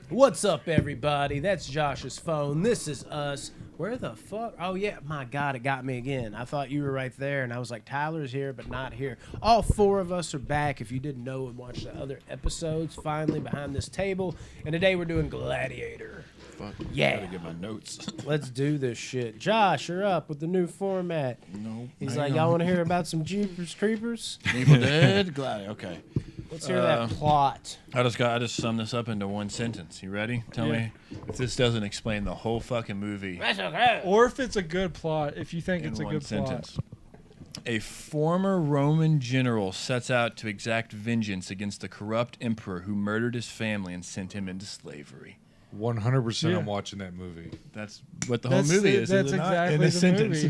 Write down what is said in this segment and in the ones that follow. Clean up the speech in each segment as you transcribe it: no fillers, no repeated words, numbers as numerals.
What's up, everybody? That's Josh's phone. This is us. Where the fuck? Oh, yeah. My God, it got me again. I thought you were right there, and I was like, Tyler's here, but not here. All four of us are back. If you didn't know and watch the other episodes, finally behind this table. And today we're doing Gladiator. Fuck. Yeah. Gotta get my notes. Let's do this shit. Josh, you're up with the new format. No. He's like, y'all want to hear about some Jeepers Creepers? Evil Dead, Gladiator. Okay. Let's hear that plot. I just summed this up into one sentence. You ready? Tell me if this doesn't explain the whole fucking movie. That's okay. Or if it's a good plot, if you think it's a good plot. A former Roman general sets out to exact vengeance against the corrupt emperor who murdered his family and sent him into slavery. 100% I'm watching that movie. That's what the whole movie is. That's exactly in a the sentence.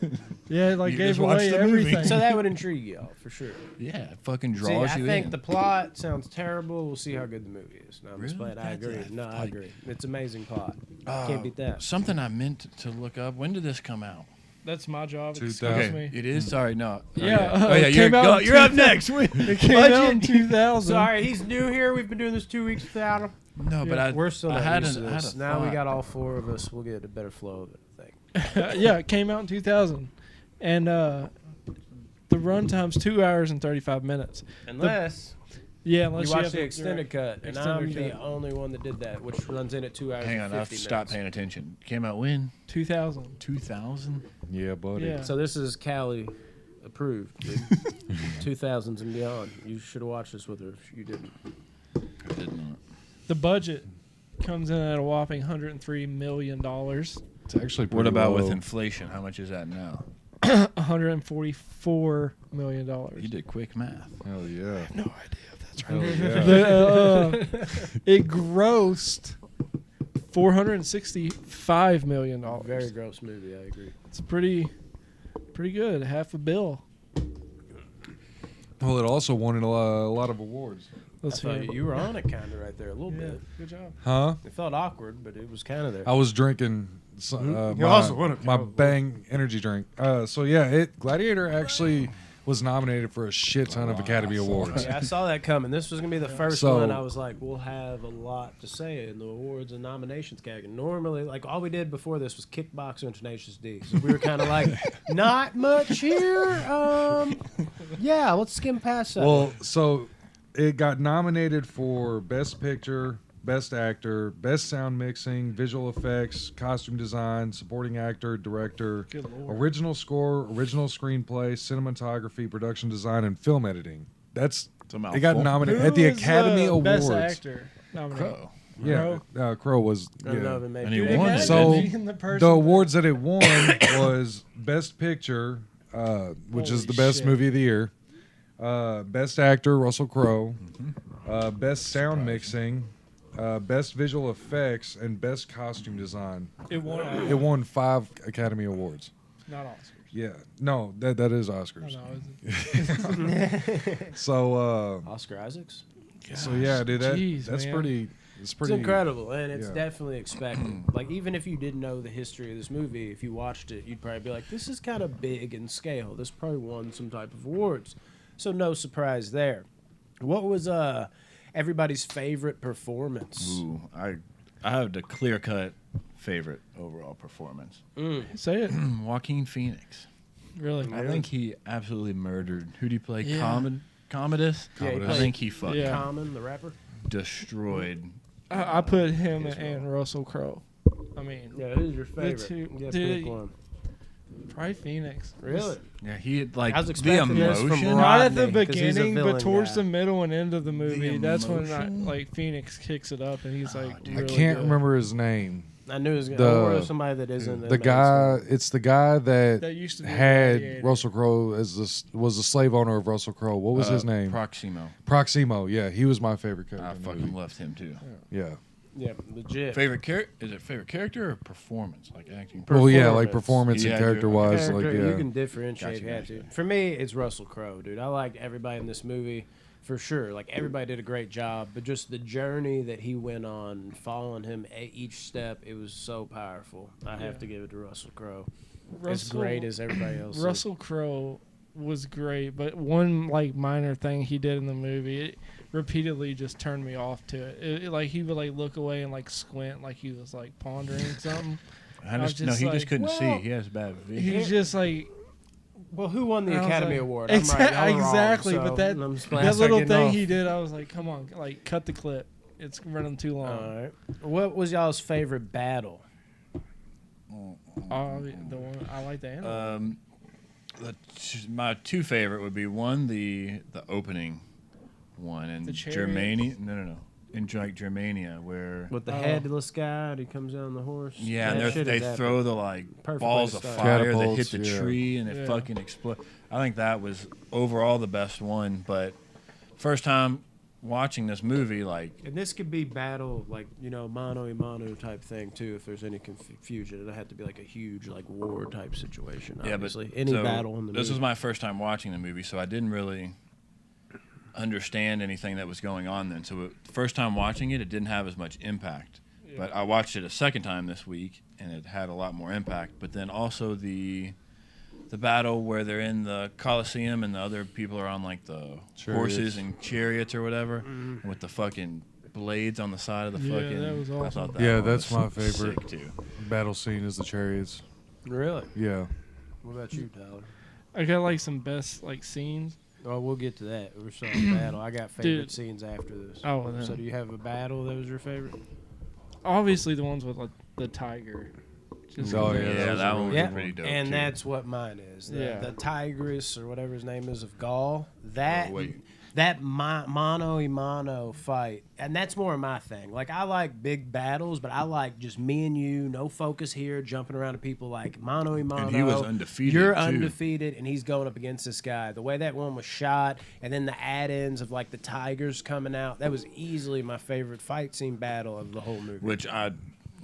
movie. Yeah, like You gave just watched away the movie. everything. So that would intrigue y'all, for sure. Yeah, it fucking See, draws I you think in. the plot sounds terrible. We'll see how good the movie is. No, I'm just Really? playing. I agree. That's No, I like- agree. It's amazing plot. Can't beat that. Something I meant to look up. When did this come out? That's my job. 2000. Excuse me. It is? Sorry, no. Yeah, Oh, yeah. it came out in You're up 2000. next. It came out in 2000. Sorry, he's new here. We've been doing this 2 weeks without him. No, but We're still I not had used to I had this. a Now we thought. got all four of us. We'll get a better flow of it, I think. Yeah, it came out in 2000. And the runtime's 2 hours and 35 minutes. Unless Yeah, unless you watch have the extended cut, and extended I'm the cut. only one that did that, which runs in at 2 hours Hang and on, I have 50 to stop minutes. paying attention. Came out when? 2000. 2000? Yeah, buddy. Yeah. So this is Callie approved, dude. 2000s and beyond. You should have watched this with her if you didn't. I did not. The budget comes in at a whopping $103 million. It's actually pretty What about low. with inflation? How much is that now? $144 million. You did quick math. Hell yeah. No idea if that's Hell right. yeah. It grossed $465 million. Very gross movie, I agree. It's pretty good. $500 million. Well, it also won a lot of awards. Let's I hear. thought you were on it kind of right there a little Yeah, bit. good job. Huh? It felt awkward, but it was kind of there. I was drinking You also won it. my Bang energy drink. So yeah, Gladiator actually was nominated for a shit ton of Academy Awards. Yeah, I saw that coming. This was going to be the first So- one. I was like, we'll have a lot to say in the awards and nominations category. Normally, like, all we did before this was Kickboxer and Tenacious D. So we were kind of like, not much here. Yeah, let's skim past that. Well, so it got nominated for Best Picture, Best Actor, Best Sound Mixing, Visual Effects, Costume Design, Supporting Actor, Director, Good Lord. Original Score, Original Screenplay, Cinematography, Production Design, and Film Editing. It got nominated Who at the is, Academy Best Awards. actor nominated? Crowe. Yeah, Crowe was. I don't know Yeah. if it made And he you- won it, So Being the person the awards that it won was Best Picture, which is Holy the best shit. movie of the year. Best Actor, Russell Crowe. Mm-hmm. Best Sound Mixing, Best Visual Effects, and Best Costume Design. It won. It won 5 Academy Awards. Not Oscars. Yeah, no, that is Oh, Oscars. no, So Oscar Isaacs? yeah, dude, Jeez, that's man. pretty. It's It's pretty incredible, and it's yeah. definitely expected. Like, even if you didn't know the history of this movie, if you watched it, you'd probably be like, this is kind of big in scale. This probably won some type of awards. So no surprise there. What was everybody's favorite performance? Ooh, I have the clear-cut favorite overall performance. Say it. Joaquin Phoenix. Really. I think he absolutely murdered. Who do you play? Yeah. Commodus? Yeah, he Commodus. I played think he fucking Yeah. Common, the rapper? destroyed. I put him His and Russell Crowe. I mean, Yeah, who's your favorite? two- You gotta dude, pick one. probably Phoenix. Really? Yeah, he had like I was the expecting this from emotion. Rob. Not at the Rodney, 'cause he's a beginning, villain but towards guy. the middle and end of the movie. That's when emotion? like Phoenix kicks it up, and he's like, dude. I really can't good. remember his name. I knew it was The- going to somebody that isn't. The guy, it's the guy That that used to be had Gladiator. Russell Crowe was the slave owner of Russell Crowe. What was his name? Proximo. Proximo. Yeah, he was my favorite character. I in the fucking movie. loved him too. Yeah. Yeah, legit. Favorite character? Is it favorite character or performance? Like acting. Well, yeah, like Performance. performance Yeah, and character wise, Character, like yeah. You can differentiate Gotcha, that, gotcha. dude. For me, it's Russell Crowe, dude. I liked everybody in this movie, for sure. Like, everybody did a great job, but just the journey that he went on, following him at each step, it was so powerful. I have to give it to Russell Crowe. As great as everybody else is. Russell Crowe was great, but one like minor thing he did in the movie, repeatedly just turned me off to it. Like he would like look away and like squint like he was like pondering something. I was just, just he like, just couldn't see. well, He has bad vision. He's just like Well, who won the I was Academy like- Award? I'm right, y'all wrong, exactly, so but that I'm just glad I that started little getting thing off. he did, I was like, come on, like cut the clip. It's running too long. All right. What was y'all's favorite battle? The one I like the animal. My two favorite would be one the opening one in The chariot? Germania. No. In like Germania where. With the Oh. headless guy, and he comes down on the horse. Yeah, and That shit they is throw epic. the like Perfect balls way of to start. fire that hit Catapults, the yeah. tree and it Yeah. fucking explode. I think that was overall the best one. But first time watching this movie, like And this could be battle, like, mano a mano type thing, too, if there's any confusion. It'll have to be like a huge, like, war type situation, obviously. Any so battle in the this movie. was my first time watching the movie, so I didn't really understand anything that was going on then. So first time watching it, it didn't have as much impact. Yeah. But I watched it a second time this week, and it had a lot more impact. But then also the battle where they're in the Coliseum and the other people are on like the horses and chariots or whatever, and with the fucking blades on the side of the Yeah, fucking. that was I awesome. thought that Yeah, one that's was my favorite. sick, too. Battle scene is the chariots. Really? Yeah. What about you, Tyler? I got like some best like scenes. Oh, we'll get to that. We're still on battle. I got favorite Dude. scenes after this. Oh, well, then. So do you have a battle that was your favorite? Obviously, the ones with like the tiger. Just Oh, like- yeah, Yeah, was that a one was really Yeah, good pretty dope. and too. that's what mine is. Yeah. The Tigress or whatever his name is of Gaul. That Oh, wait. that mano a mano fight, and that's more of my thing. Like I like big battles, but I like just me and you, no focus here, jumping around to people like mano a mano. And he was undefeated, You're too. undefeated, and he's going up against this guy. The way that one was shot, and then the add-ins of like the tigers coming out. That was easily my favorite fight scene battle of the whole movie. Which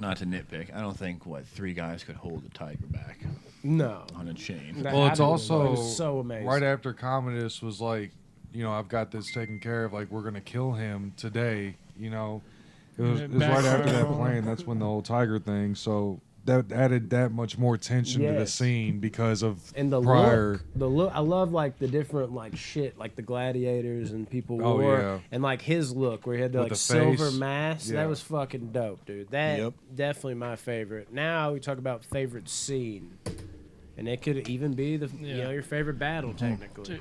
not to nitpick, I don't think three guys could hold a tiger back No. on a chain. That- Well, I it's didn't- also it was so amazing. right after Commodus was like, I've got this taken care of. Like, we're gonna kill him today. It was, Yeah, it was right after that backfire. plane. That's when the whole tiger thing. So that added that much more tension to the Yes. scene because of And the prior. look, I love like the different like shit, like the gladiators and people Oh, wore, yeah. and like his look where he had the With like the silver face. mask. Yeah. That was fucking dope, dude. That Yep. definitely my favorite. Now we talk about favorite scene, and it could even be the Yeah. your favorite battle technically.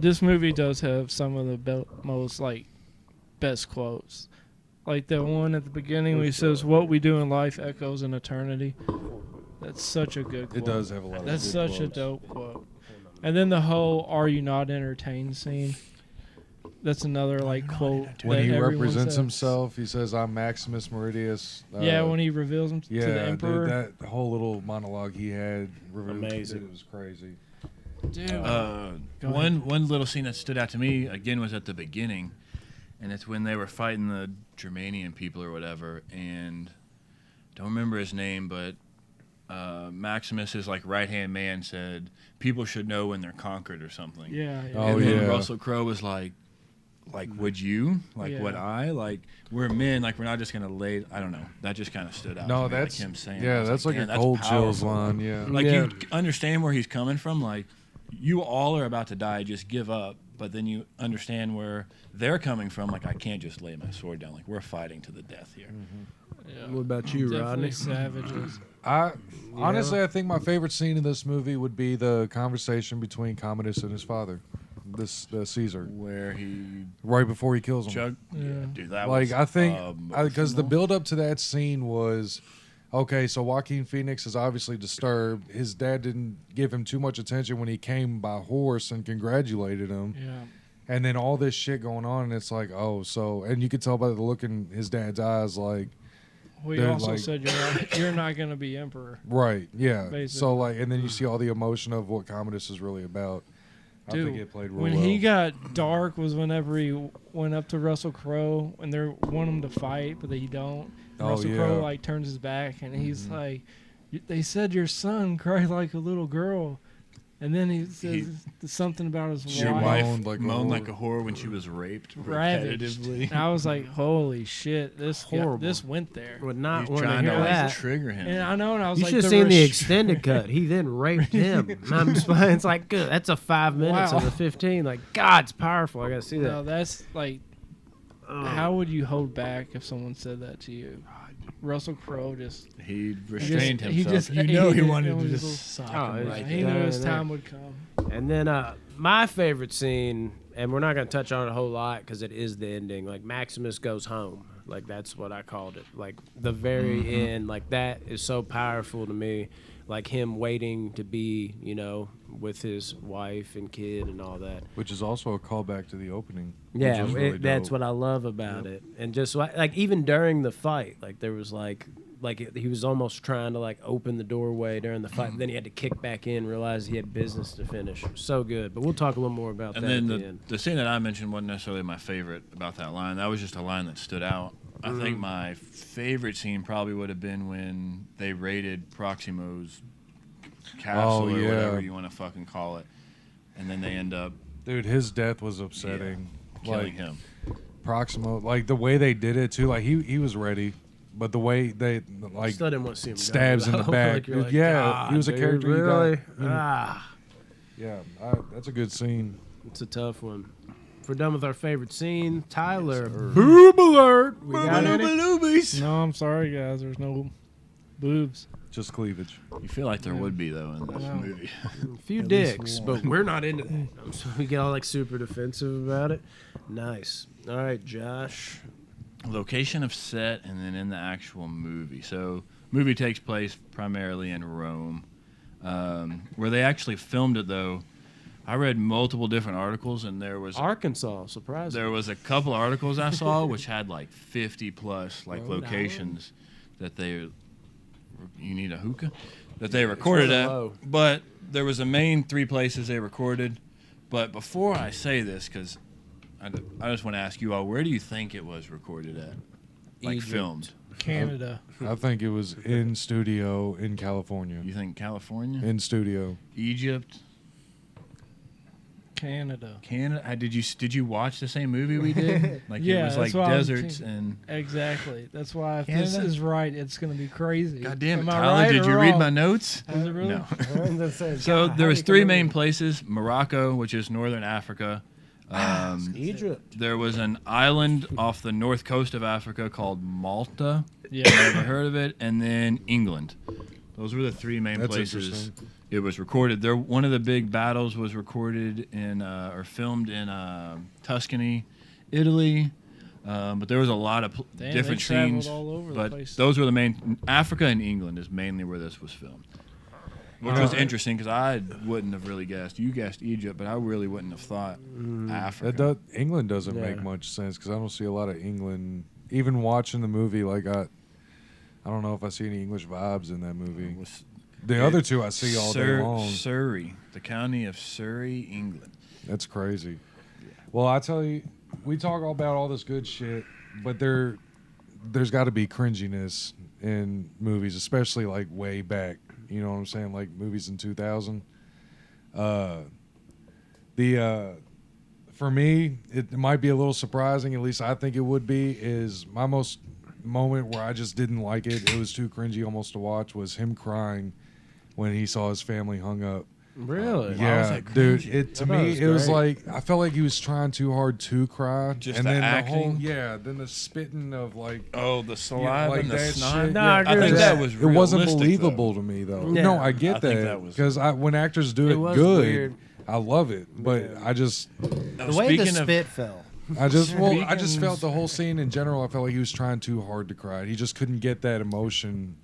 This movie does have some of the most like best quotes. Like the one at the beginning where he says, "What we do in life echoes in eternity." That's such a good quote. It does have a lot of. That's good such quotes. a dope quote. And then the whole "Are you not entertained?" scene. That's another like quote. When that he everyone represents says. himself, he says, "I'm Maximus Meridius." Yeah, when he reveals him to the emperor. dude, that whole little monologue he had, Amazing. It was crazy. Dude, Uh, Go one little scene that stood out to me again was at the beginning, and it's when they were fighting the Germanian people or whatever, and don't remember his name, but Maximus's like right hand man said people should know when they're conquered or something. yeah. Oh, and then yeah. Russell Crowe was like, would you? Like, Yeah. would I? Like, we're men. Like, we're not just gonna lay. I don't know. That just kind of stood out. No, to me, that's like him saying. yeah, I was that's like "Damn, a cold chills powerful." line. Yeah, Like Yeah. you understand where he's coming from. Like you all are about to die. Just give up. But then you understand where they're coming from. Like I can't just lay my sword down. Like we're fighting to the death here. Yeah. What about you, Definitely Rodney? savages. honestly, I think my favorite scene in this movie would be the conversation between Commodus and his father, Caesar, Where he right before he kills him. chug. Yeah. Dude, that Like was I think because the emotional. build up to that scene was okay. So Joaquin Phoenix is obviously disturbed. His dad didn't give him too much attention when he came by horse and congratulated him. Yeah. And then all this shit going on, and it's like, oh, so, and you could tell by the look in his dad's eyes, like, We They're also like- said you're not going to be emperor. right, yeah. Basically. So, like, and then you see all the emotion of what Commodus is really about. I think Dude, it played real when well. he got dark was whenever he went up to Russell Crowe and they want him to fight, but they don't. Oh, Russell yeah. Crowe like turns his back and he's like, "They said your son cried like a little girl," and then he says something about his Your wife. wife Moaned like a moaned whore. like a whore when she was raped Ravaged. repetitively. And I was like, "Holy shit! Horrible. This went there." Would not He's want to trying hear to like that. trigger him. And I know, and I was You like, should have the seen the rest- extended cut. He then raped him. And I'm just playing. It's like, good. That's a 5 minutes Wow. of the 15. Like, God, it's powerful. I got to see that. No, that's like How would you hold back if someone said that to you? Russell Crowe He restrained he himself. just- You know he he wanted to was just sock Oh, him it's right he there. knew his there. time would come. And then my favorite scene, and we're not going to touch on it a whole lot because it is the ending. Like Maximus goes home. Like that's what I called it. Like the very end. Like that is so powerful to me. Like him waiting to be, with his wife and kid and all that. Which is also a callback to the opening. Yeah, which is really that's dope. what I love about it. And just like even during the fight, like there was he was almost trying to like open the doorway during the fight, but then he had to kick back in, realize he had business to finish. So good. But we'll talk a little more about And that then at the end. the scene that I mentioned wasn't necessarily my favorite about that line. That was just a line that stood out. I think my favorite scene probably would have been when they raided Proximo's castle or whatever you want to fucking call it. And then they end up Dude, his death was upsetting. killing him. Proximo, like the way they did it too, like he was ready, but the way they like Still didn't want to see him go, stabs in the though. back. Like, you're like, Yeah, "God, he was a dude, character you got- Really? you know." Yeah, that's a good scene. It's a tough one. If we're done with our favorite scene, Tyler, boob alert. We got any? No, I'm sorry, guys. There's no boobs. Just cleavage. You feel like there would be, though, in this know. movie. A few At least dicks, one. but we're not into that. So we get all like super defensive about it. Nice. All right, Josh. Location of set and then in the actual movie. So, movie takes place primarily in Rome. Where they actually filmed it, though, I read multiple different articles, and there was Arkansas, surprising. there was a couple articles I saw which had like 50 plus like Rhode locations that they. You need a hookah that they recorded really at, low. but there was the main 3 places they recorded. But before I say this, because I just want to ask you all, where do you think it was recorded at? Like Egypt. filmed? Canada. I think it was in studio in California. You think California? In studio. Egypt? Canada. Canada? Did you watch the same movie we did? Like Yeah, it was like that's what I was deserts thinking. and. Exactly. That's why if this Canada? is right, it's going to be crazy. God damn it, Am I Tyler! right Did or you read wrong? my notes? Was it really? No. So So there was 3 main places: Morocco, which is northern Africa. Egypt. There was an island off the north coast of Africa called Malta. Yeah. Never heard of it. And then England. Those were the 3 main That's places interesting. it was recorded. There, one of the big battles was recorded in or filmed in Tuscany, Italy. But there was a lot of Damn, different they traveled scenes. all over the But place. those were the main. Africa and England is mainly where this was filmed. Which was interesting because I wouldn't have really guessed. You guessed Egypt, but I really wouldn't have thought Africa. England doesn't Yeah. make much sense because I don't see a lot of England. Even watching the movie, like I don't know if I see any English vibes in that movie. The other 2 I see all day long. Surrey, the county of Surrey, England. That's crazy. Well, I tell you, we talk all about all this good shit, but there's got to be cringiness in movies, especially like way back. You know what I'm saying? Like movies in 2000. For me, it might be a little surprising. At least I think it would be. Is my most moment where I just didn't like it. It was too cringy almost to watch. Was him crying when he saw his family hung up. Really? was Yeah, that dude. cringy? It to I thought me, it it was was like I felt like he was trying too hard to cry, Just and the then the acting? whole then the spitting of like Oh, the saliva like and the that snot. shit. No, I I agree think with that that. was it wasn't realistic, believable though. to me though. Yeah. No, I I get think that that was- because when actors do It it, was good, weird. I love it. But Yeah. I just The way the Speaking of- spit fell. I just Speaking- felt the whole scene in general. I felt like he was trying too hard to cry. He just couldn't get that emotion.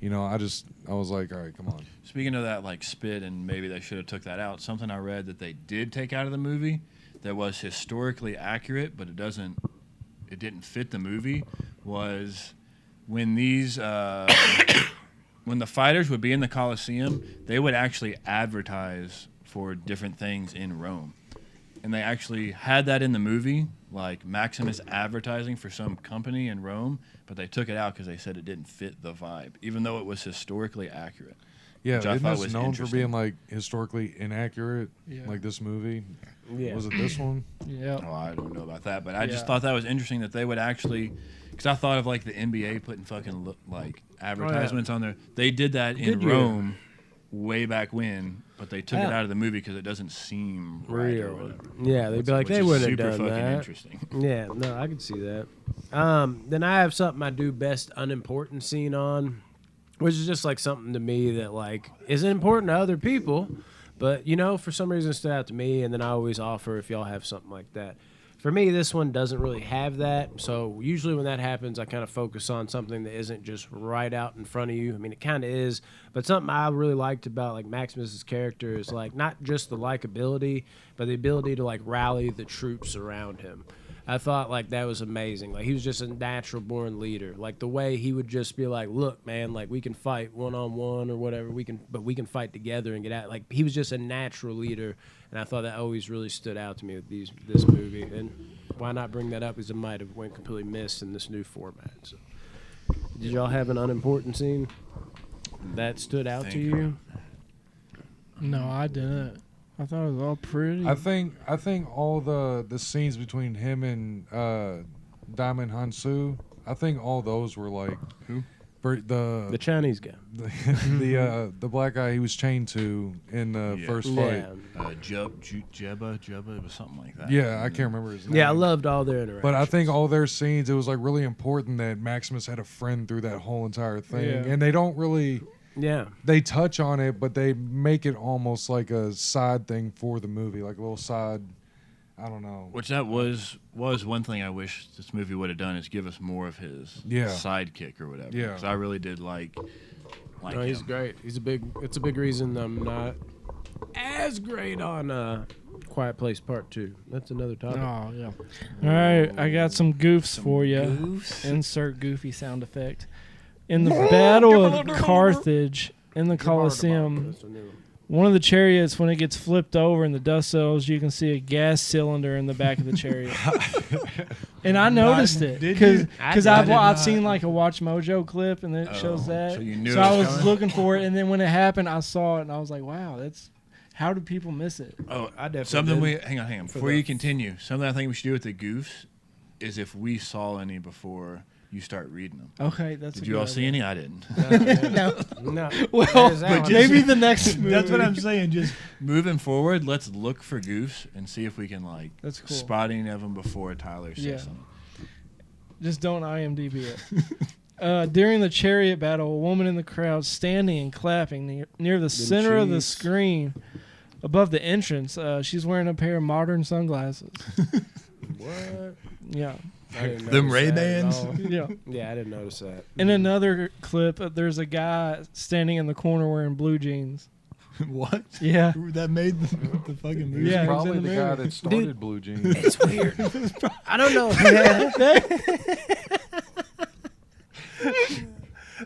You know, I was like, all right, come on. Speaking of that, like spit, and maybe they should have took that out. Something I read that they did take out of the movie that was historically accurate, but it didn't fit the movie. Was when these when the fighters would be in the Coliseum, they would actually advertise for different things in Rome, and they actually had that in the movie, like Maximus advertising for some company in Rome, but they took it out because they said it didn't fit the vibe, even though it was historically accurate. Yeah, Which I isn't thought this was known for interesting. being like historically inaccurate? Yeah. Like this movie. Yeah. Was it this one? Yeah. Oh, I don't know about that, but I just Yeah. thought that was interesting that they would actually, because I thought of like the NBA putting fucking like advertisements on there. They did that in Goodyear. Rome, way back when, but they took it out of the movie because it doesn't seem right or whatever. Yeah, they'd be like, Which they is wouldn't have super done fucking that. interesting. Yeah, no, I could see that. Then I have something I do best unimportant scene on, which is just like something to me that like isn't important to other people, but you know, for some reason it stood out to me, and then I always offer if y'all have something like that. For me, this one doesn't really have that, so usually when that happens, I kind of focus on something that isn't just right out in front of you. I mean, it kind of is, but something I really liked about like Maximus's character is like not just the likability, but the ability to like rally the troops around him. I thought like that was amazing. Like he was just a natural born leader. Like the way he would just be like, "Look, man, like we can fight one on one or whatever. We can fight together and get out." Like he was just a natural leader, and I thought that always really stood out to me with this movie. And why not bring that up? Because it might have went completely missed in this new format. So, did y'all have an unimportant scene that stood out to you? No, I didn't. I thought it was all pretty. I think all the scenes between him and Diamond Hansu, I think all those were like Who? The Chinese guy. the black guy he was chained to in the first fight. Jebba, it was something like that. Yeah, I can't remember his name. Yeah, I loved all their interactions. But I think all their scenes, it was like really important that Maximus had a friend through that whole entire thing, Yeah. and they don't really. Yeah. They touch on it, but they make it almost like a side thing for the movie, like a little side. I don't know. Which that was one thing I wish this movie would have done is give us more of his sidekick or whatever. Yeah. Because I really did like No, he's him. great. It's a big reason I'm not as great on Quiet Place Part 2. That's another topic. Oh, yeah. All right, I got some goofs for you. Goofs? Insert goofy sound effect. In the Battle of Carthage in the Colosseum, That's a new one. one of the chariots, when it gets flipped over and the dust settles, you can see a gas cylinder in the back of the chariot. And I noticed it did you? because I I've did not. seen like a Watch Mojo clip and it shows that. So you knew So it I was was coming? looking for it, and then when it happened, I saw it and I was like, "Wow, that's how do people miss it?" Oh, I definitely something did. we hang on. Before the- you continue, something I think we should do with the goofs is if we saw any before you start reading them. Okay, that's. Did a you good all see idea. any? I didn't. No. Well, There's that one. maybe the next movie. That's what I'm saying. Just moving forward, let's look for goofs and see if we can like That's cool. spot any of them before Tyler says Yeah. something. Just don't IMDb it. During the chariot battle, a woman in the crowd standing and clapping near the center of the cheese. screen above the entrance. She's wearing a pair of modern sunglasses. What? Yeah. I didn't Them notice that at Ray-Bans? all. Yeah. Yeah, I didn't notice that. In another clip, there's a guy standing in the corner wearing blue jeans. What? Yeah. That made the fucking movie. Yeah, he was Probably in the the guy movie. that started Blue Jeans. It's weird. I don't know.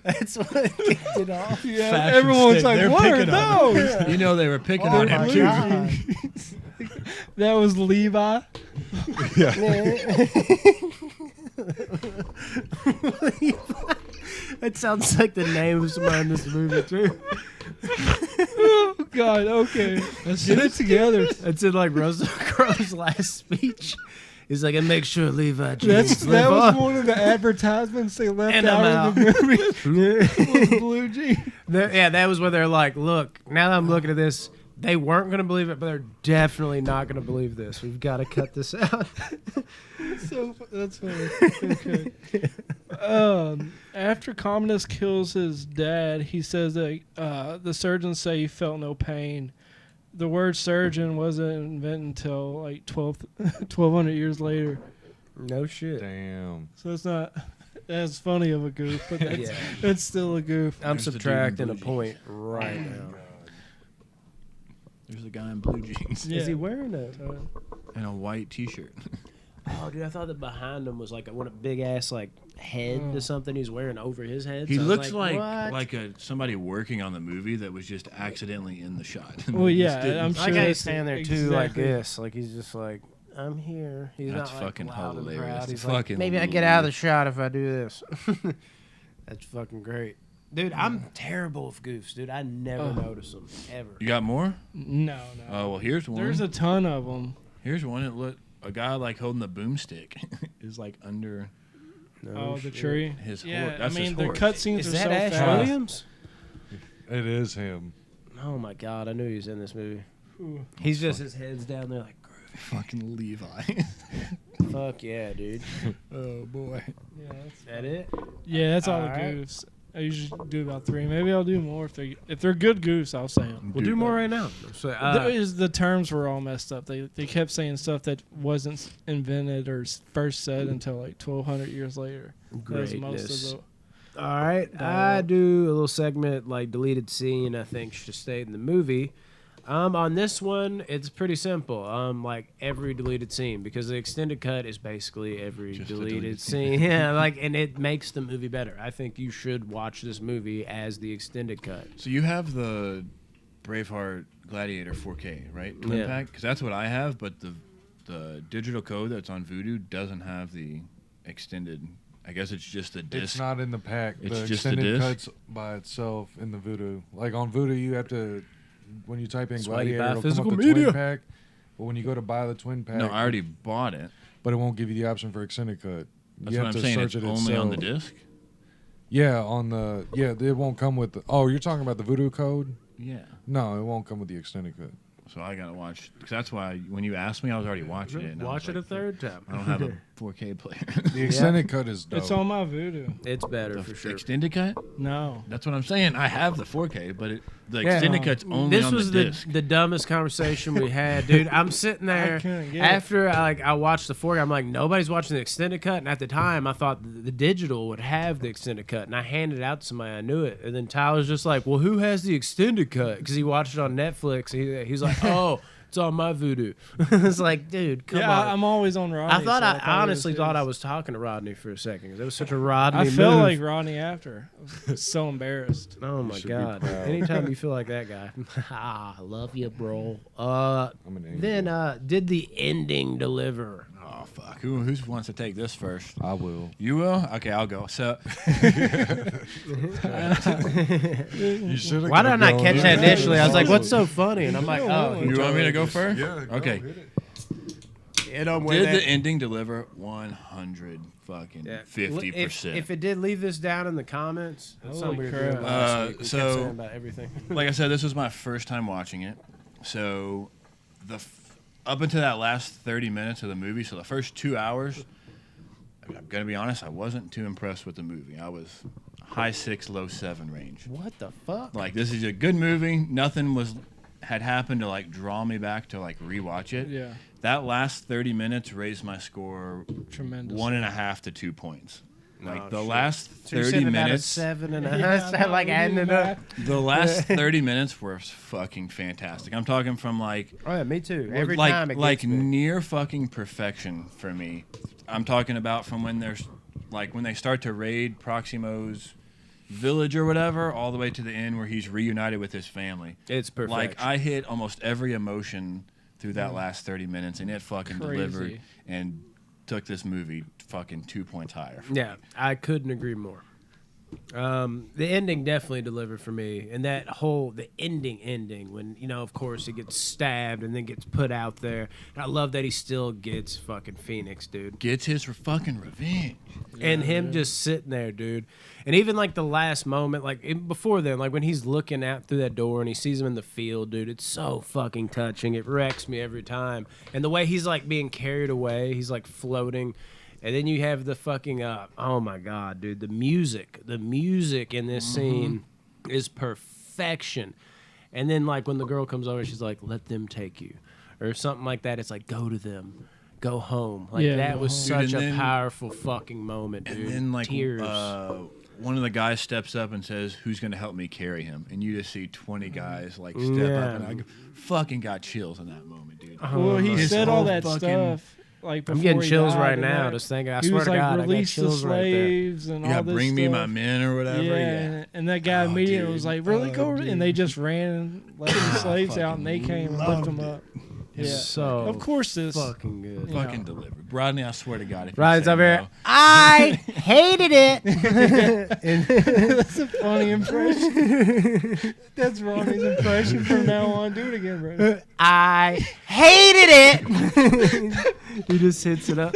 That's what kicked it off. Yeah. Fashion Everyone's stick. like, They're "What are picking on those?" him. You know they were picking Oh on my him too. God. That was Levi. That sounds like the name of someone in this movie too. Oh, God. Okay. Let's get it together. That's in like Russell Crowe's last speech. He's like, and make sure Levi jeans That live was on. one of the advertisements they left And I'm out of the movie. Was blue jeans. Yeah, that was where they're like, look, now that I'm looking at this, they weren't going to believe it, but they're definitely not going to believe this. We've got to cut this out. That's funny. Okay. After Commodus kills his dad, he says that the surgeons say he felt no pain. The word surgeon wasn't invented until like 1,200 years later. No shit. Damn. So it's not as funny of a goof, but that's, Yeah. it's still a goof. I'm There's the dude in subtracting a blue point right now. There's a guy in blue jeans Yeah. Is he wearing that? and a white T-shirt. Oh, dude, I thought that behind him was like a big ass like head to something he's wearing over his head. He So I was looks what? like somebody working on the movie that was just accidentally in the shot. Well, Just yeah, didn't- I'm Like sure how he's that's standing there too, like exactly- this, like he's just like, I'm here. He's That's not like fucking loud and hilarious. proud. That's He's fucking like, maybe I get out of the shot if I do this. That's fucking great, dude. I'm terrible with goofs, dude. I never notice them ever. You got more? No. Oh well, here's one. There's a ton of them. Here's one. It look a guy like holding the boomstick is like under Oh, the shit. tree. his Yeah, horse. That's I mean, his the horse. cutscenes Is are that so Ash fast. Williams? It is him. Oh my God, I knew he was in this movie. He's just his head's down there like, Fucking Levi. fuck yeah, dude. Oh boy. Yeah, that's That it? Yeah, that's all the Alright. goofs. I usually do about 3. Maybe I'll do more if they're good goofs. I'll say them. We'll do more right now. So, The terms were all messed up. They kept saying stuff that wasn't invented or first said until like 1,200 years later. That was greatness. most of All right, I do a little segment like deleted scene. I think should stay in the movie. On this one, it's pretty simple. Like every deleted scene, because the extended cut is basically every Just a deleted deleted scene. Yeah, like, and it makes the movie better. I think you should watch this movie as the extended cut. So you have the Braveheart Gladiator 4K, right? Twin Yeah. pack? Because that's what I have, but the digital code that's on Vudu doesn't have the extended. I guess it's just the disc. It's not in the pack. It's the just a extended disc? cuts by itself in the Voodoo. Like on Voodoo, you have to, when you type in That's why you Gladiator, buy it'll come physical up the media. twin pack. But when you go to buy the twin pack, No, I already bought it. but it won't give you the option for extended cut. That's you what have I'm to saying. search It's it only on the itself. disc. Yeah, it won't come with the. Oh, you're talking about the Voodoo code? Yeah. No, it won't come with the extended cut. So I gotta watch. Because that's why when you asked me, I was already watching it. and I Watch was it a like, third time. I don't have a 4K player. The extended cut is dope. It's on my Voodoo. It's better The for sure. extended cut? No. That's what I'm saying. I have the 4K, but the Yeah. extended cut's only This on was the disc. the dumbest conversation we had, dude. I'm sitting there couldn't get it. after I watched the 4K. I'm like, nobody's watching the extended cut, and at the time, I thought the digital would have the extended cut, and I handed it out to somebody. I knew it, and then Tyler's just like, "Well, who has the extended cut?" Because he watched it on Netflix. He's like, "Oh, it's on my Voodoo." It's like, dude, come Yeah, on. I'm always on Rodney. I thought so I probably honestly was thought I his. was talking to Rodney for a second because it was such a Rodney. I felt move. like Rodney after. I was so embarrassed. Oh my should be god! proud. Anytime you feel like that guy, I love you, bro. I'm an angel. Then did the ending deliver? Oh fuck! Who wants to take this first? I will. You will? Okay, I'll go. So You should. Why did I not catch that initially? I was like, "What's so funny?" And I'm like, "Oh, you want me to go first? Yeah. go, Okay. hit it. hit him Did the ending deliver 100 fucking Yeah. 50%? If it did, leave this down in the comments. That's something we were Holy doing crap. last week. We kept so- saying about everything. Like I said, this was my first time watching it. So up until that last 30 minutes of the movie, so the first 2 hours, I'm going to be honest, I wasn't too impressed with the movie. I was high 6, low 7 range. What the fuck? Like, this is a good movie. Nothing had happened to like draw me back to like rewatch it. Yeah. That last 30 minutes raised my score Tremendous. 1.5 to 2 points. Like Oh, the shit. last So you're 30 sitting about a minutes. 7.5. Yeah, I know, like we adding do it up. The last 30 minutes were fucking fantastic. I'm talking from like Oh yeah, me too. Every like time it like gets me. near fucking perfection for me. I'm talking about from when there's like when they start to raid Proximo's village or whatever, all the way to the end where he's reunited with his family. It's perfect. Like I hit almost every emotion through that last 30 minutes, and it fucking Crazy. delivered and took this movie fucking 2 points higher. for me. Yeah, I couldn't agree more. The ending definitely delivered for me, and that whole the ending when of course he gets stabbed and then gets put out there. And I love that he still gets fucking Phoenix, dude, Gets his fucking revenge. and him just sitting there, dude. And even like the last moment, before then, like when he's looking out through that door and he sees him in the field, dude, it's so fucking touching. It wrecks me every time. And the way he's like being carried away, he's like floating. And then you have the fucking oh my god, dude, the music in this scene is perfection. And then like when the girl comes over, she's like, "Let them take you," or something like that. It's like, "Go to them, go home." Like Yeah, that go was home. such Dude, and a then- powerful fucking moment, dude. And then like tears. one of the guys steps up and says, "Who's going to help me carry him?" And you just see 20 guys like step Yeah. up, and I fucking got chills in that moment, dude. Well, he His said all whole that fucking- stuff. Like I'm before getting he chills died, right and now that- just thinking. I he swear was to like, God, I got release the chills right there. slaves and Yeah, all this bring me my stuff. men or whatever. Yeah. And that guy Oh, immediately dude. was like, "Really, Oh, go!" And they just ran and let the slaves out, and they fucking came and lift them loved up. It's Yeah, so of course this. fucking good. Yeah. Fucking delivered. Rodney, I swear to God, if you Ryan's say over here. no- I hated it. That's a funny impression. That's Ronnie's impression from now on. Do it again, bro. I hated it. He just hits it up.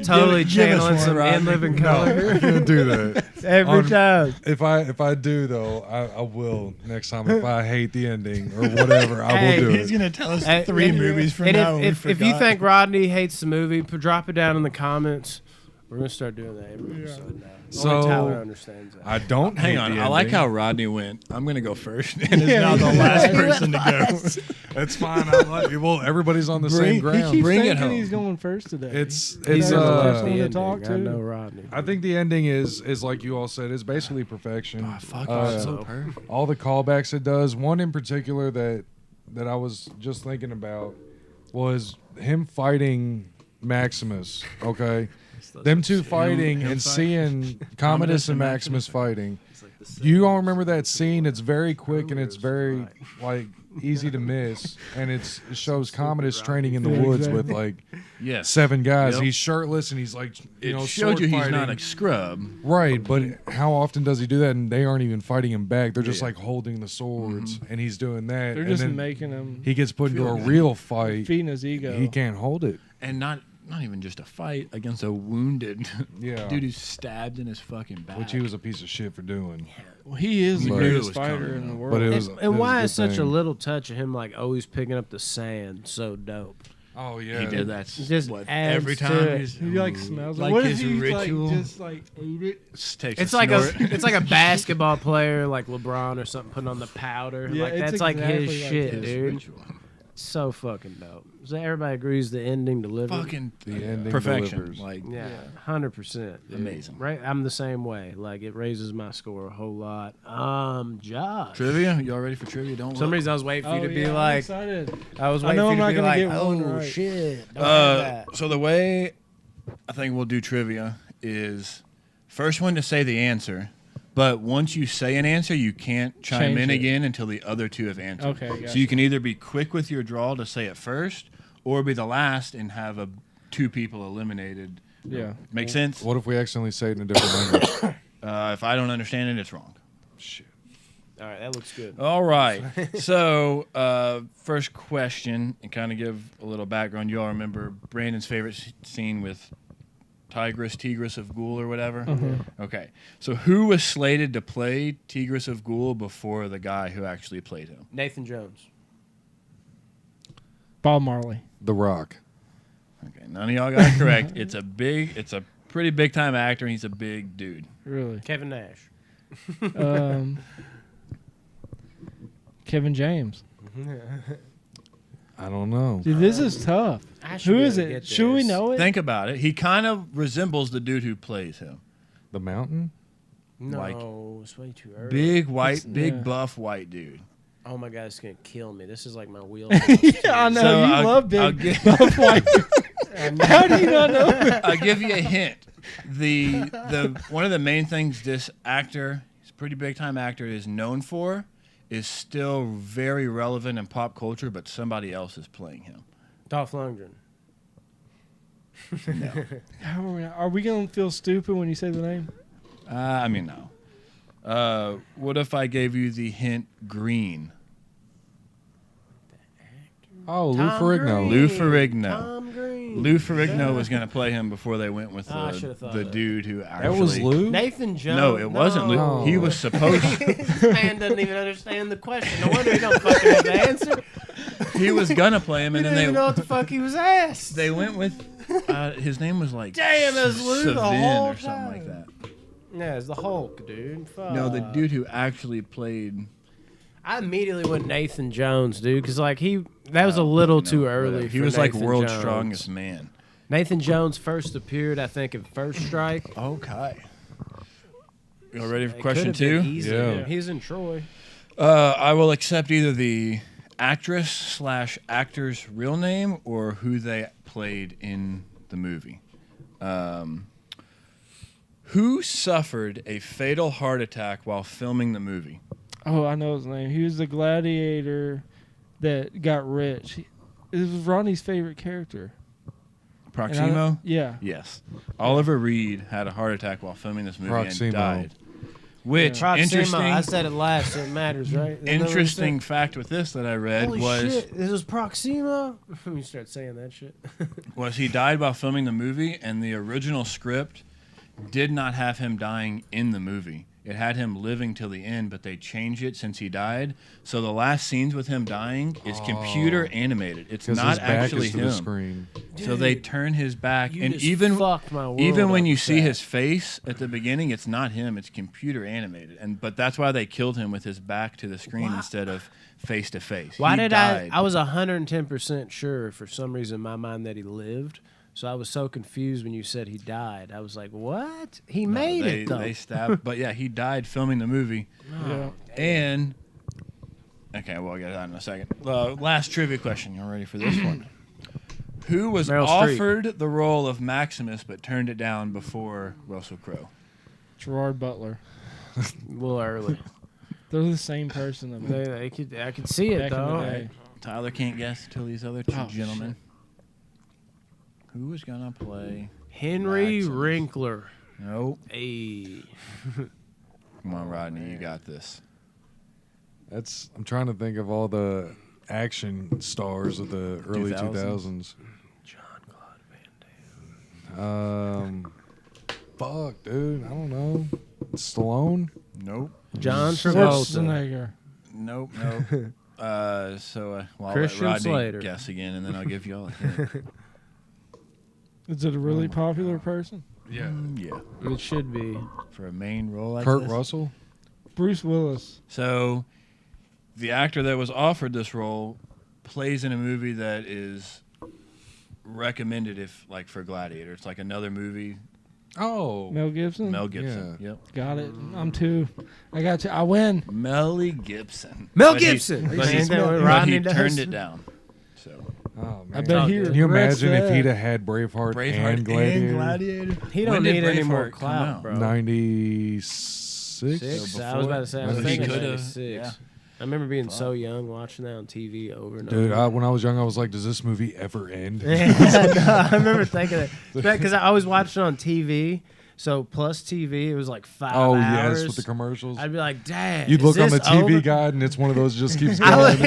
Totally Give us channeling one, some Rodney. In Living No, Color. I can't do that. Every time. If I do though, I will next time. If I hate the ending or whatever, I Hey, will do He's it. gonna tell us Hey, 3 and- movies from and now. and we if you forgot. think Rodney hates the movie, drop it down in the comments. We're gonna start doing that every episode now. So, Only Tyler understands that. I don't hang hate on, the I like ending. how Rodney went. I'm gonna go first, and is now the last person to go. That's fine. I like it. Well, everybody's on the same Bring- He ground. keeps Bring it thinking home. he's going first today. It's He's the gonna first love one the to ending. talk I to. know Rodney. I think the ending is like you all said, is basically perfection. Oh, fuck, Uh, so perfect. all the callbacks it does. One in particular that I was just thinking about was him fighting Maximus. Okay, them two fighting him and fighting. seeing Commodus and Maximus fighting. You all remember that scene? It's very quick and it's very like easy to miss, and it shows Commodus training in the Yeah, woods exactly. with like Yes, 7 guys. Yep. He's shirtless and he's like it know showed you sword he's not fighting. a scrub. Right, but how often does he do that? And they aren't even fighting him back. They're just Yeah. like holding the swords, and he's doing that. They're and just then making him he gets put into a Feel real fight. feeding his ego. He can't hold it. And not even just a fight against a wounded Yeah. dude who's stabbed in his fucking back. Which he was a piece of shit for doing. Well, he is the But- greatest It was fighter coming, in the though. world. But it was. And why it is was a good such a thing. little touch of him like always picking up the sand so dope? Oh yeah, He did that Just what, adds every to time. it. He's, he like smells like What his if he ritual. like just like ate it? takes It's a like snort. it's like a basketball player like LeBron or something putting on the powder. Yeah, like it's that's like his exactly like shit, his dude. Ritual. So fucking dope. So everybody agrees the ending delivered. Fucking The ending perfection. delivers. Like Yeah, 100%. Amazing. Right, I'm the same way. Like it raises my score a whole lot. Josh. trivia. Y'all ready for trivia? Don't For some look. reason I was waiting for you to be yeah, I'm like, excited. I was I waiting know for you I'm to not be gonna like, get one oh right. shit. Don't have that. So the way I think we'll do trivia is first one to say the answer, but once you say an answer, you can't chime Change in it. again until the other two have answered. Okay, So gotcha. you can either be quick with your draw to say it first, or be the last and have 2 people eliminated. Yeah. Make sense? What if we accidentally say it in a different language? If I don't understand it, it's wrong. Shit. All right, that looks good. All right. So, first question, and kind of give a little background. You all remember Brandon's favorite scene with Tigris of Ghoul or whatever? Okay. So, who was slated to play Tigris of Ghoul before the guy who actually played him? Nathan Jones. Bob Marley. The Rock. Okay. None of y'all got it correct. It's a pretty big time actor, and he's a big dude. Really. Kevin Nash. Kevin James. I don't know. Dude, this is tough. I should Who be is able to it? get Should we this. know it? Think about it. He kind of resembles the dude who plays him. The Mountain. No, Like, it's way too early. Big white, big yeah. buff white dude. Oh my god, it's gonna kill me. This is like my wheel. Yeah, I know. So you I'll- love I'll big get- buff white. How do you not know that? I'll give you a hint. The one of the main things this actor, he's a pretty big time actor, is known for is still very relevant in pop culture, but somebody else is playing him. Dolph Lundgren. Are we going to feel stupid when you say the name? I mean, no. What if I gave you the hint green? Oh, Lou Tom Ferrigno. Green. Lou Ferrigno. Tom Green. Lou Ferrigno was going to play him before they went with I should've the thought that. dude who actually. That was Lou. Nathan Jones. No, it wasn't Lou. No. He was supposed. This man doesn't even understand the question. No wonder he don't fucking have the answer. He was gonna play him, He and didn't then even know what the fuck he was asked. they went with. His name was like. Damn, it was Lou the Savin whole or something like time. that. Yeah, it's the Hulk, dude. Fuck. No, the dude who actually played. I immediately went Nathan Jones, dude, because like that was a little too early. He for was like Nathan world's Jones. strongest man. Nathan Jones first appeared, I think, in First Strike. Okay. You all ready for It question could've been 2? easy. Yeah. He's in Troy. I will accept either the actress/actor's real name or who they played in the movie. Who suffered a fatal heart attack while filming the movie? Oh, I know his name. He was the gladiator that got rich. It was Ronnie's favorite character. And Proximo? Yeah. Yes. Oliver Reed had a heart attack while filming this movie Proximo. and died. Which Proxima. interesting. I said it last, so it matters, right? Isn't that what we Interesting said? fact with this that I read Holy was shit! This was Proxima. You start saying that shit. he died while filming the movie, and the original script did not have him dying in the movie. It had him living till the end, but they changed it since he died. So the last scenes with him dying is computer animated. It's 'Cause not his back actually is to him. the screen. So they turn his back, You and just even fucked my world even when up you with see that. his face at the beginning, it's not him. It's computer animated, but that's why they killed him with his back to the screen instead of face to face. Why He did died. I was 110% sure for some reason in my mind that he lived. So I was so confused when you said he died. I was like, "What? He made it though." They stabbed, but yeah, he died filming the movie. Yeah. And okay, well, I'll get that in a second. Last trivia question. You ready for this one? Who was Meryl Streep. offered the role of Maximus but turned it down before Russell Crowe? Gerard Butler. A little early. They're the same person. To me. I could see it Back in the though. day. Tyler can't guess till these other two Oh, gentlemen. Who was gonna play? Henry Maximus. Winkler. Nope. Hey. Come on, Rodney, you got this. I'm trying to think of all the action stars of the early 2000s. 2000s. John Claude Van Damme. Fuck, dude. I don't know. Stallone? Nope. John Travolta. Schwarzenegger. Nope. Well, I'll Christian let Rodney Slater. guess again, and then I'll give you all a hint. Is it a really popular person? Yeah. Yeah. It should be. For a main role like Kurt this. Russell? Bruce Willis. So, the actor that was offered this role plays in a movie that is recommended for Gladiator. It's like another movie. Oh. Mel Gibson. Mel Gibson. Yeah. Yep. Got it. I'm two. I got two. I win. Melly Gibson. Mel But he- Gibson. But he, Ain't that what but Rodney he does? turned it down. So Oh, man. I bet he Can you regrets imagine if that. he'd have had Braveheart, and Gladiator? He When don't did need any more Braveheart come clout, out? bro. 96? Six? So I was about to say. I was before- thinking He coulda, 96. yeah. I remember being so young watching that on TV over and Dude, over. when I was young, I was like, does this movie ever end? Yeah, no, I remember thinking that because I always watched it on TV. So plus TV, it was like 5 Oh, hours. yes, with the commercials. I'd be like, "Dad, You'd is look on the this TV over?" guide, and it's one of those just keeps going.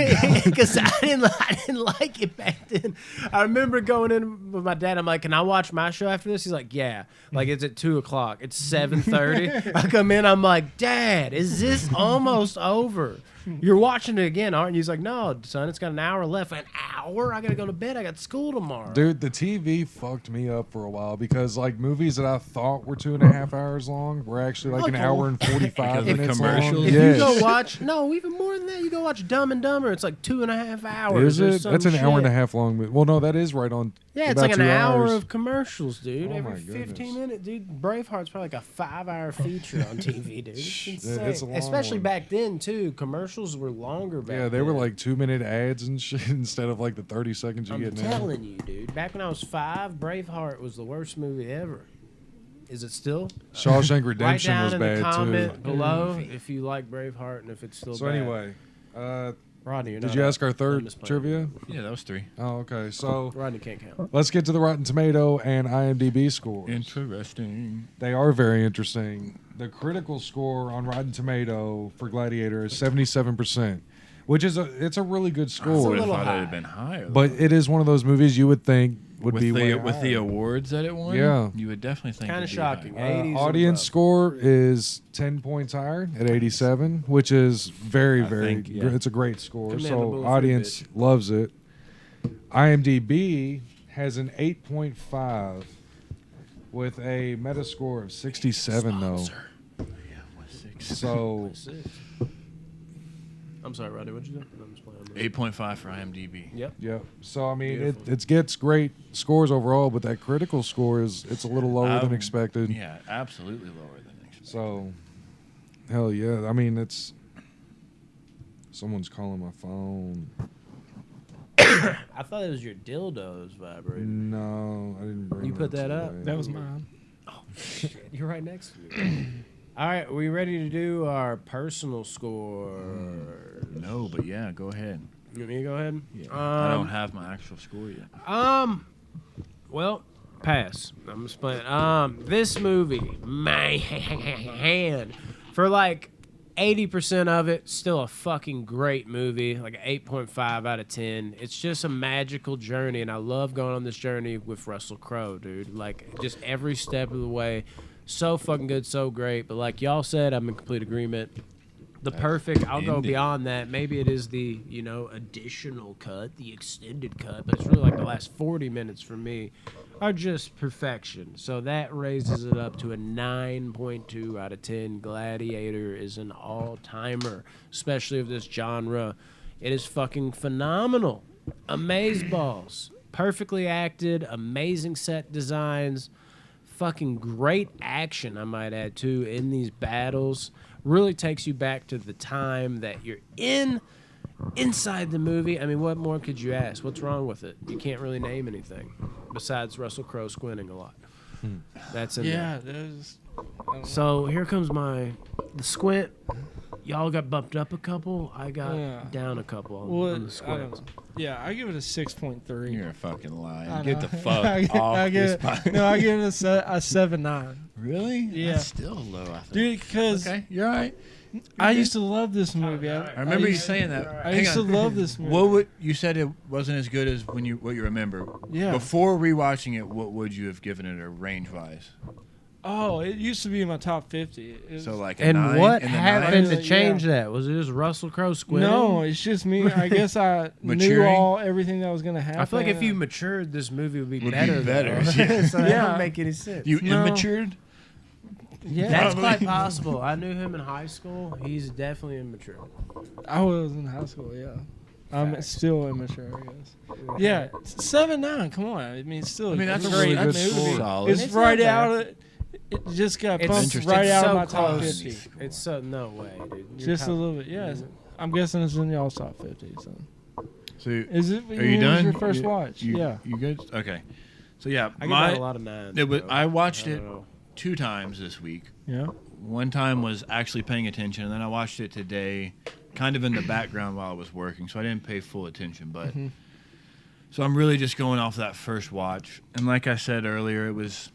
Because I didn't like it back then. I remember going in with my dad. I'm like, "Can I watch my show after this?" He's like, "Yeah." Like it's at 2:00. It's 7:30. I come in. I'm like, "Dad, is this almost over? You're watching it again, aren't you?" He's like, "No, son. It's got an hour left. An hour? I gotta go to bed. I got school tomorrow." Dude, the TV fucked me up for a while because like movies that I thought were 2.5 hours long were actually like an hour and 45 Because of minutes long. commercials? If Yes. you go watch, no, even more than that, you go watch Dumb and Dumber. It's like 2.5 hours. Is or it? some That's an hour and shit. a half long movie. Well, no, that is right on. Yeah, it's about like an 2 hour hours. of commercials, dude. Oh Every my 15 goodness. minutes, dude. Braveheart's probably like a 5-hour feature on TV, dude. It's insane. It's a long Especially one. back then too. Commercials were longer back Yeah, they were then. like 2-minute ads and shit instead of like the 30 seconds you I'm get now. telling you, dude. Back when I was 5, Braveheart was the worst movie ever. Is it still? Shawshank Write Redemption down was in the bad comment too. below if you like Braveheart and if it's still So bad. anyway, Rodney, you're did not you up. ask our I'm third just playing. trivia? Yeah, that was 3. Oh, okay. So Rodney can't count. let's get to the Rotten Tomato and IMDb scores. Interesting. They are very interesting. The critical score on Rotten Tomato for Gladiator is 77%, which is it's a really good I score. would have little thought it high. had been higher. But it is one of those movies you would think would with be way the with the higher. awards that it won, Yeah. you would definitely think Kinda it'd be shocking, higher. 80s and Audience above. score is 10 points higher at 87, which is very, I very. think, yeah. It's a great score. Commendable for So a audience loves it. IMDb has an 8.5 with a Metascore of 67 though. Yeah, what, 6? So I'm sorry, Rodney. What'd you do? I'm just playing. 8.5 for IMDb. Yep. yeah. So I mean, Beautiful. it gets great scores overall, but that critical score it's a little lower than expected. Yeah, absolutely lower than expected. So, hell yeah. I mean, it's. Someone's calling my phone. I thought it was your dildos vibrating. No, I didn't bring You put that that up? today. That was mine. Shit, you're right next to me. All right, we ready to do our personal score? No, but yeah, go ahead. You want me to go ahead? Yeah, I don't have my actual score yet. Well, pass. I'm just playing. This movie, man, For like 80% of it, still a fucking great movie, like an 8.5 out of 10. It's just a magical journey, and I love going on this journey with Russell Crowe, dude. Like, just every step of the way. So fucking good, so great. But like y'all said, I'm in complete agreement. The perfect, I'll go beyond that. Maybe it is the, additional cut, the extended cut, but it's really like the last 40 minutes for me are just perfection. So that raises it up to a 9.2 out of 10. Gladiator is an all-timer, especially of this genre. It is fucking phenomenal. Amazeballs. Perfectly acted, amazing set designs, fucking great action, I might add, too, in these battles. Really takes you back to the time that you're inside the movie. I mean, what more could you ask? What's wrong with it? You can't really name anything besides Russell Crowe squinting a lot. That's in there. Yeah, there's. So here comes the squint. Y'all got bumped up a couple. I got down a couple on the squint. Yeah, I give it a 6.3. You're a fucking liar. I Get know. the fuck off I this give podcast. No, I give it a 7.9. Really? Yeah. That's still low, I think. Dude, because Okay, you're all right. I used to love this movie. I remember you saying that. I Hang used to on. love this movie. What would you said it wasn't as good as what you remember? Yeah. Before rewatching it, what would you have given it a range wise? Oh, it used to be in my top 50. It was, So like a And 9, what in the happened nines? to change that? Was it just Russell Crowe squinting? no, it's just me. I guess I knew Maturing? everything that was gonna happen. I feel like if you matured, this movie would be Would be better. better, though. yeah. So that Yeah. don't make any sense. You No. immatured? yeah, That's Probably. quite possible. I knew him in high school. He's definitely immature. I was in high school. Yeah, I'm Facts. still immature. I guess. Yeah, 7.9. Come on. I mean, it's still. I mean, that's a a great really good movie. score. Solid. It's It's right not out. bad. It just got It's bumped interesting. right It's out so of my top close. 50. It's so no way, dude. Your Just a top- little bit. Yeah, I'm guessing it's in y'all's top 50. So, So is it? are you was done? Your first You- watch? You, Yeah. You good? Okay. So yeah, I give that a lot of nines. it was, bro. I watched I it don't know. 2 times this week. Yeah. One time was actually paying attention, and then I watched it today, kind of in the background while I was working, so I didn't pay full attention. But so I'm really just going off that first watch, and like I said earlier, it was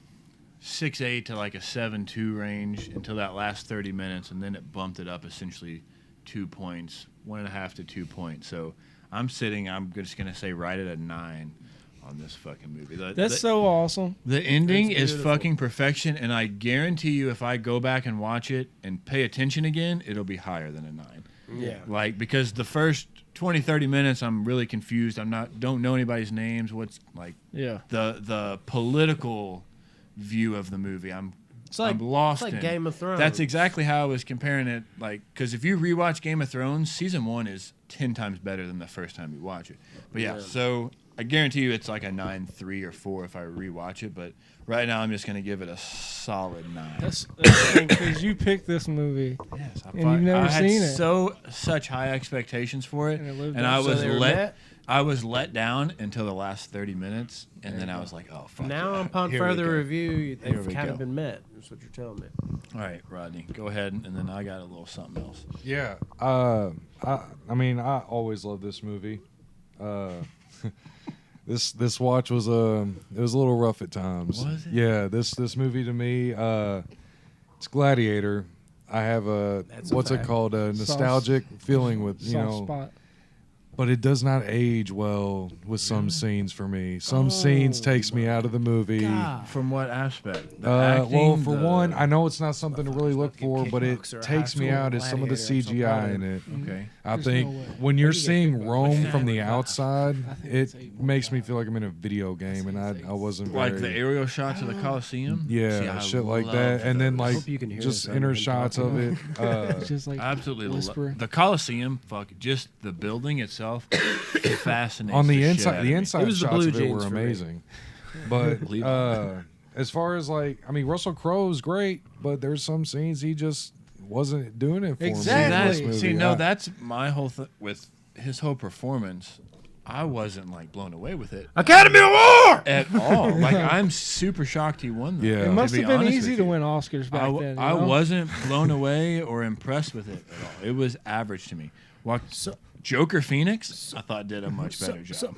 6.8 to like a 7.2 range until that last 30 minutes, and then it bumped it up essentially 2 points, 1.5 to 2 points. So I'm just gonna say right at a 9 on this fucking movie. That's so awesome. The ending It's is beautiful. fucking perfection, and I guarantee you, if I go back and watch it and pay attention again, it'll be higher than a 9. Yeah. Like, because the first 20, 30 minutes, I'm really confused. Don't know anybody's names. What's like Yeah. the political view of the movie. I'm lost It's like in. Game of Thrones. That's exactly how I was comparing it. Like, because if you rewatch Game of Thrones, season 1 is 10 times better than the first time you watch it. But yeah, Yeah. so I guarantee you it's like a 9.3 or 4 if I rewatch it. But right now I'm just gonna give it a solid 9. That's because you picked this movie Yes, and you've never I had seen it. such high expectations for it, And it lived and up. I So was they were met? I was let down until the last 30 minutes, and then I was like, oh fuck. Now yeah. upon Here we further go. review, Here they've we kind go. of been met. That's what you're telling me. All right, Rodney, go ahead, and then I got a little something else. Yeah. I mean, I always love this movie. This watch was it was a little rough at times. Was it? Yeah. This movie to me, it's Gladiator. I have That's a what's it fact. called, a nostalgic feeling with Soft spot. but it does not age well with some scenes for me. Some scenes takes me out of the movie. From what aspect? The Well, acting, for the- one, I know it's not something to really look for, but it kickboxer, takes me high school out is some of the gladiator, I'm so CGI proud in it. Okay. I There's think no way. when you're Maybe get seeing kickboxer. Rome Yeah, from the but outside, I think it it's 8.5. makes me feel like I'm in a video game, and I wasn't Like the very. aerial shots of the Coliseum. Yeah, See, I shit like love that, and then those. like hope you can hear just us. I've inner been shots of talking. it. It's just like I absolutely whisper. the Coliseum. Fuck, just the building itself fascinates. On the shit out inside, of the me. inside It was the shots blue of it jeans were for me. amazing. But Believe it. as far as like, I mean, Russell Crowe's great, but there's some scenes he just wasn't doing it for Exactly. me. in this movie. See, no, I- that's my whole thing with his whole performance. I wasn't like blown away with it Academy Award! at all. Like, I'm super shocked he won that. Yeah. It to must be have been honest easy with to you. win Oscars back then. I you know? wasn't blown away or impressed with it at all. It was average to me. Joker Phoenix, I thought did a much better job.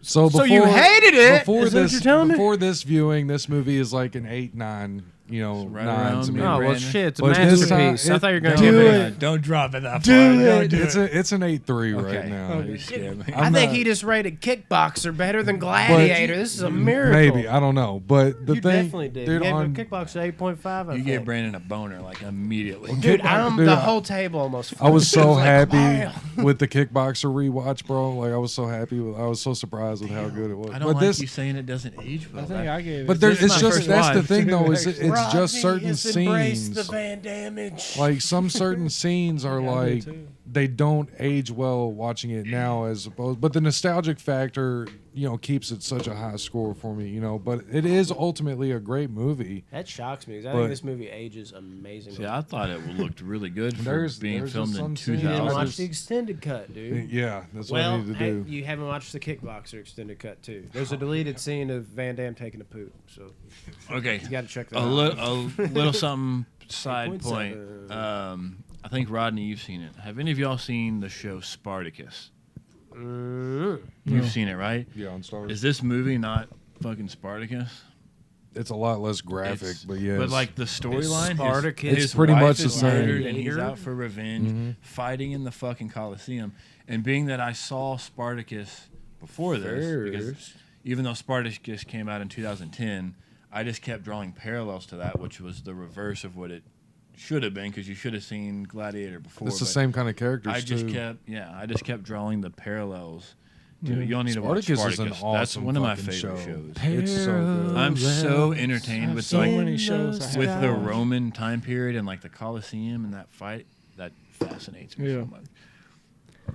So before, you hated it? Before Is that what this, you're telling me? before this viewing, this movie is like an 8, 9 right nines. around I mean, me. Oh well, Brandon. shit! It's a But this time- masterpiece. I thought you were gonna Do give it. it. Don't drop it that Do far. it. Don't do It's an 8.3 right Okay. now. Okay. You scared me. I I'm think not- he just rated Kickboxer better than Gladiator. This is a miracle. Maybe, I don't know, but the You thing, definitely did. dude, you gave on Kickboxer 8.5. I You think. gave Brandon a boner like immediately. Dude, Dude, the I- whole table almost. I was so like, happy wow. with the Kickboxer rewatch, bro. Like I was so happy. I was so surprised with how good it was. I don't but like this, you saying it doesn't age well. I think I gave it. but there, This is it's my just first that's the watch, thing too, though. Is actually. it's just certain has embraced scenes. the Van Damage. Like some certain scenes are Yeah, I do like too. they don't age well watching it now as opposed. But the nostalgic factor, keeps it such a high score for me. But it is ultimately a great movie. That shocks me because I But- think this movie ages amazingly. See, I thought it looked really good for There's being just filmed some in scenes You didn't I 2000. watch just- the extended cut, dude. Yeah, that's Well, what I need to hey, do. you haven't watched the Kickboxer extended cut too. There's a deleted scene of Van Damme taking a poop, so Okay, you got to check that a, out. a little something side point. 8.7. I think Rodney, you've seen it. Have any of y'all seen the show Spartacus? Mm. You've No. seen it, right? Yeah, on Star. Is this movie not fucking Spartacus? It's a lot less graphic, It's- but yes. But like the storyline, Spartacus. his It's pretty wife much the is same. murdered and he's Hater? out for revenge, Mhm. fighting in the fucking Coliseum. And being that I saw Spartacus before this, because even though Spartacus came out in 2010, I just kept drawing parallels to that, which was the reverse of what it should have been, because you should have seen Gladiator before. it's the but same kind of characters I just too. kept drawing the parallels. To Yeah. it. You don't need to watch Spartacus Spartacus. is an That's awesome one of my fucking favorite show. shows. It's so good. I'm so entertained have with so like many shows I have with to the watch. Roman time period and like the Coliseum and that fight. That fascinates me Yeah. so much.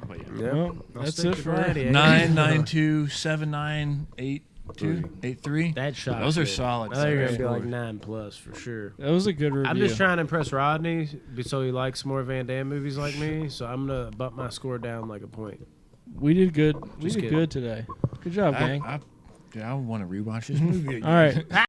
But yeah. Yeah. Well, I'll that's stick it to for Gladiator. 992798283. That shot. Those are solid. I thought you were gonna be scores. like 9+ for sure. That was a good review. I'm just trying to impress Rodney so he likes more Van Damme movies like me. So I'm gonna bump my score down like a point. We did good. We Just did kidding. good today. Good job, gang. I want to rewatch this movie again. All right.